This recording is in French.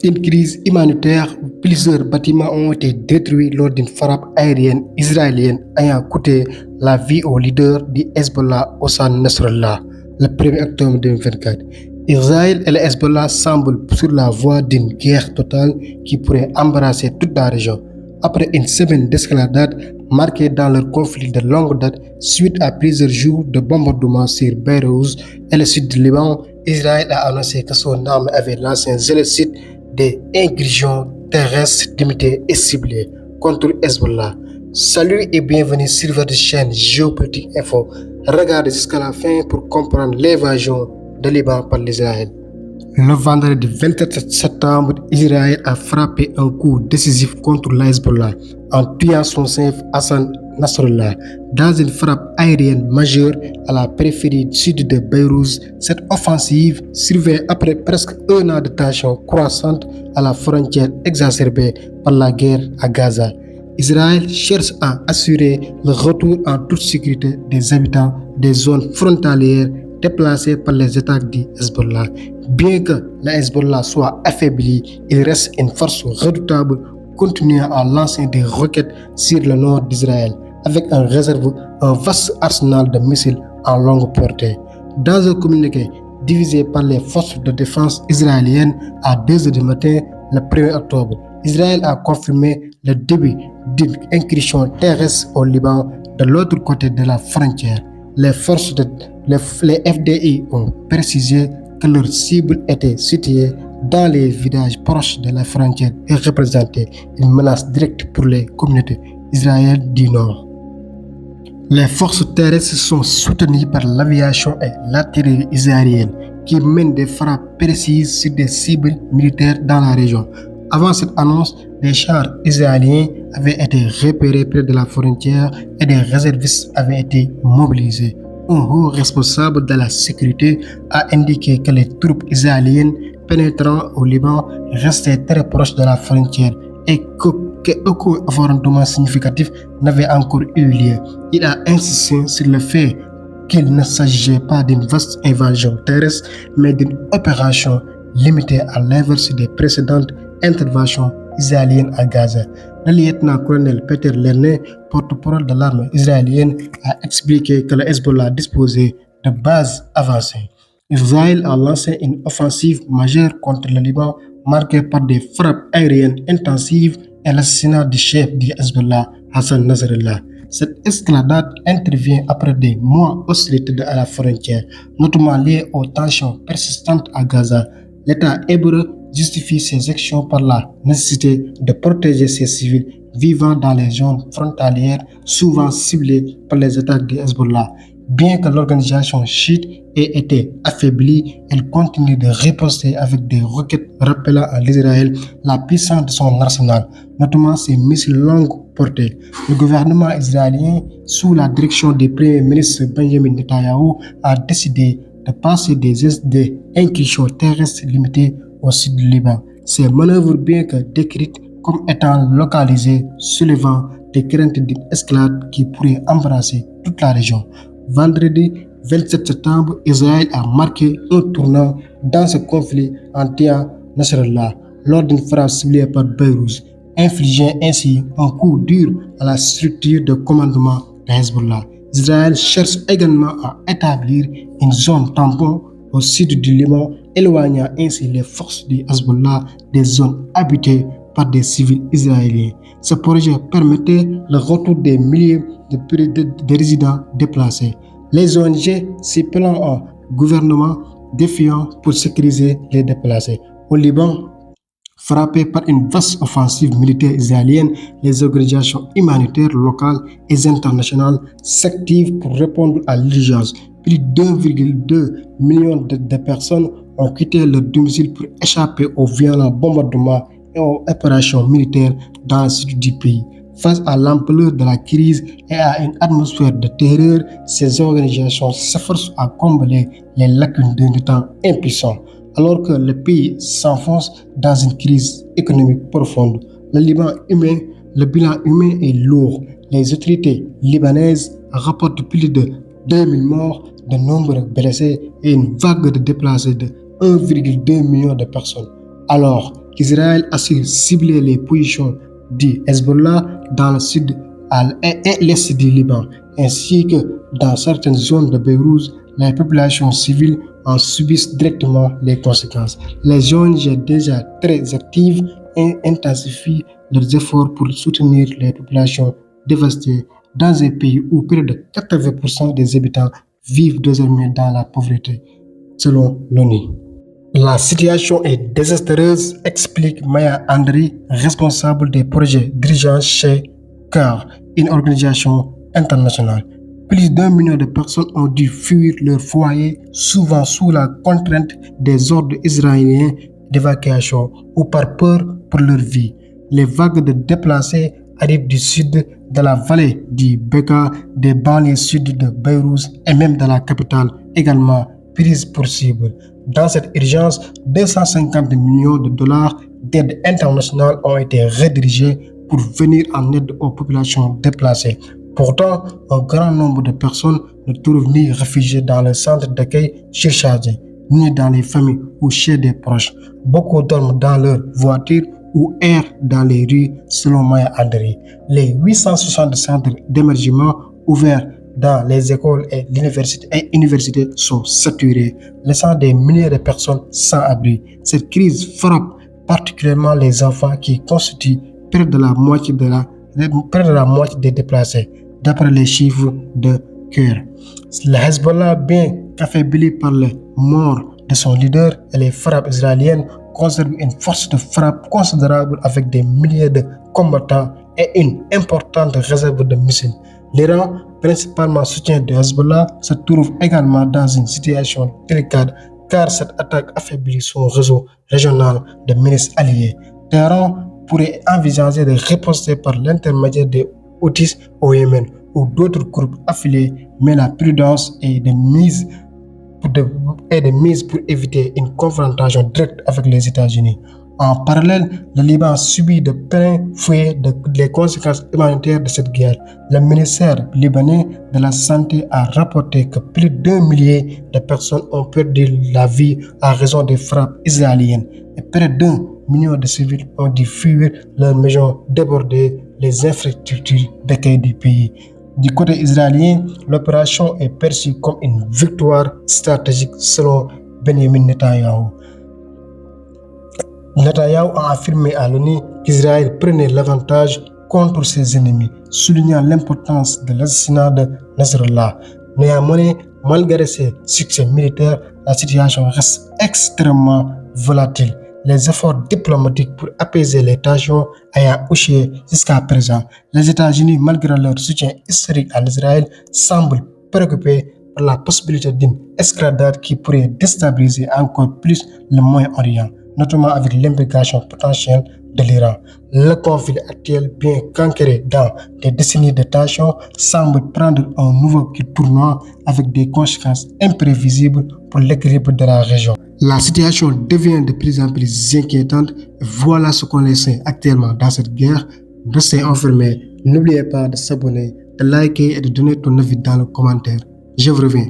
Une crise humanitaire où plusieurs bâtiments ont été détruits lors d'une frappe aérienne israélienne ayant coûté la vie au leader du Hezbollah, Hassan Nasrallah, le 1er octobre 2024. Israël et le Hezbollah semblent sur la voie d'une guerre totale qui pourrait embrasser toute la région. Après une semaine d'escalade marquée dans leur conflit de longue date suite à plusieurs jours de bombardements sur Beyrouth et le sud du Liban, Israël a annoncé que son armée avait lancé un génocide des incursions terrestres limitées et ciblées contre Hezbollah. Salut et bienvenue sur votre chaîne Géopolitique Info. Regardez jusqu'à la fin pour comprendre l'invasion de Liban par l'Israël. Le vendredi 27 septembre, Israël a frappé un coup décisif contre l'Hezbollah en tuant son chef Hassan Nasrallah dans une frappe aérienne majeure à la périphérie sud de Beyrouth. Cette offensive survient après presque un an de tensions croissantes à la frontière exacerbée par la guerre à Gaza. Israël cherche à assurer le retour en toute sécurité des habitants des zones frontalières déplacés par les attaques du Hezbollah. Bien que le Hezbollah soit affaibli, il reste une force redoutable continuant à lancer des roquettes sur le nord d'Israël avec un vaste arsenal de missiles en longue portée. Dans un communiqué divisé par les forces de défense israéliennes à 2 heures du matin le 1er octobre, Israël a confirmé le début d'une incursion terrestre au Liban de l'autre côté de la frontière. Les FDI ont précisé que leur cible était située dans les villages proches de la frontière et représentait une menace directe pour les communautés israéliennes du Nord. Les forces terrestres sont soutenues par l'aviation et l'artillerie israélienne qui mènent des frappes précises sur des cibles militaires dans la région. Avant cette annonce, des chars israéliens avaient été repérés près de la frontière et des réservistes avaient été mobilisés. Un haut responsable de la sécurité a indiqué que les troupes israéliennes pénétrant au Liban restaient très proches de la frontière et qu'aucun affrontement significatif n'avait encore eu lieu. Il a insisté sur le fait qu'il ne s'agissait pas d'une vaste invasion terrestre, mais d'une opération limitée à l'inverse des précédentes interventions israéliennes à Gaza. Le lieutenant-colonel Peter Lerner, porte-parole de l'armée israélienne, a expliqué que le Hezbollah disposait de bases avancées. Israël a lancé une offensive majeure contre le Liban marquée par des frappes aériennes intensives et l'assassinat du chef du Hezbollah, Hassan Nasrallah. Cette escalade intervient après des mois d'hostilité à la frontière, notamment liées aux tensions persistantes à Gaza. L'État hébreu justifie ses actions par la nécessité de protéger ses civils vivant dans les zones frontalières souvent ciblées par les attaques du Hezbollah. Bien que l'organisation chiite ait été affaiblie, elle continue de riposter avec des roquettes rappelant à l'Israël la puissance de son arsenal, notamment ses missiles longue portée. Le gouvernement israélien, sous la direction du Premier ministre Benjamin Netanyahu, a décidé de passer des incursions terrestres limitées au sud du Liban. Ces manœuvres, bien que décrites comme étant localisées, soulevant des craintes d'une escalade qui pourrait embrasser toute la région. Vendredi 27 septembre, Israël a marqué un tournant dans ce conflit en tuant Nasrallah lors d'une frappe ciblée par Beyrouth, infligeant ainsi un coup dur à la structure de commandement de Hezbollah. Israël cherche également à établir une zone tampon au sud du Liban, éloignant ainsi les forces du Hezbollah des zones habitées par des civils israéliens. Ce projet permettait le retour des milliers de résidents déplacés. Les ONG s'appelant un gouvernement défiant pour sécuriser les déplacés. Au Liban, frappé par une vaste offensive militaire israélienne, les organisations humanitaires locales et internationales s'activent pour répondre à l'urgence. Plus d'1,2 million de personnes ont quitté leur domicile pour échapper aux violents bombardements et aux opérations militaires dans le sud du pays. Face à l'ampleur de la crise et à une atmosphère de terreur, ces organisations s'efforcent à combler les lacunes d'un temps impuissant. Alors que le pays s'enfonce dans une crise économique profonde, le bilan humain est lourd. Les autorités libanaises rapportent plus de 2000 morts, de nombreux blessés et une vague de déplacés de 1,2 million de personnes. Alors qu'Israël a su cibler les positions du Hezbollah dans le sud et l'est du Liban, ainsi que dans certaines zones de Beyrouth, les populations civiles en subissent directement les conséquences. Les ONG déjà très actives intensifient leurs efforts pour soutenir les populations dévastées dans un pays où près de 80% des habitants vivent désormais dans la pauvreté, selon l'ONU. La situation est désastreuse, explique Maya Andri, responsable des projets dirigeants chez CAR, une organisation internationale. Plus d'1 million de personnes ont dû fuir leur foyer, souvent sous la contrainte des ordres israéliens d'évacuation ou par peur pour leur vie. Les vagues de déplacés arrivent du sud de la vallée du Bekaa, des banlieues sud de Beyrouth et même de la capitale, également prises pour cible. Dans cette urgence, 250 millions de dollars d'aide internationale ont été redirigés pour venir en aide aux populations déplacées. Pourtant, un grand nombre de personnes ne trouvent ni réfugiés dans les centres d'accueil surchargés, ni dans les familles ou chez des proches. Beaucoup dorment dans leurs voitures ou errent dans les rues, selon Maya Andri. Les 860 centres d'hébergement ouverts dans les écoles et universités sont saturés, laissant des milliers de personnes sans abri. Cette crise frappe particulièrement les enfants qui constituent près de la moitié des déplacés, d'après les chiffres de CAR. Le Hezbollah, bien qu'affaibli par la mort de son leader et les frappes israéliennes, conserve une force de frappe considérable avec des milliers de combattants et une importante réserve de missiles. L'Iran, principalement soutien de Hezbollah, se trouve également dans une situation délicate car cette attaque affaiblit son réseau régional de ministres alliés. Téhéran pourrait envisager de riposter par l'intermédiaire des Houthis au Yémen ou d'autres groupes affiliés, mais la prudence est de mise pour éviter une confrontation directe avec les États-Unis. En parallèle, le Liban subit de plein fouet les conséquences humanitaires de cette guerre. Le ministère libanais de la Santé a rapporté que plus d'1 millier de personnes ont perdu la vie à raison des frappes israéliennes et près d'1 million de civils ont dû fuir leurs maisons débordées, les infrastructures d'accueil du pays. Du côté israélien, l'opération est perçue comme une victoire stratégique selon Benjamin Netanyahu. Netanyahu a affirmé à l'ONU qu'Israël prenait l'avantage contre ses ennemis, soulignant l'importance de l'assassinat de Nasrallah. Néanmoins, malgré ses succès militaires, la situation reste extrêmement volatile. Les efforts diplomatiques pour apaiser les tensions ayant échoué jusqu'à présent, les États-Unis, malgré leur soutien historique à l'Israël, semblent préoccupés par la possibilité d'une escalade qui pourrait déstabiliser encore plus le Moyen-Orient, notamment avec l'implication potentielle de l'Iran. Le conflit actuel, bien qu'ancré dans des décennies de tensions, semble prendre un nouveau tournant avec des conséquences imprévisibles pour l'équilibre de la région. La situation devient de plus en plus inquiétante. Voilà ce qu'on essaie actuellement dans cette guerre. Restez informés. N'oubliez pas de s'abonner, de liker et de donner ton avis dans le commentaire. Je vous reviens.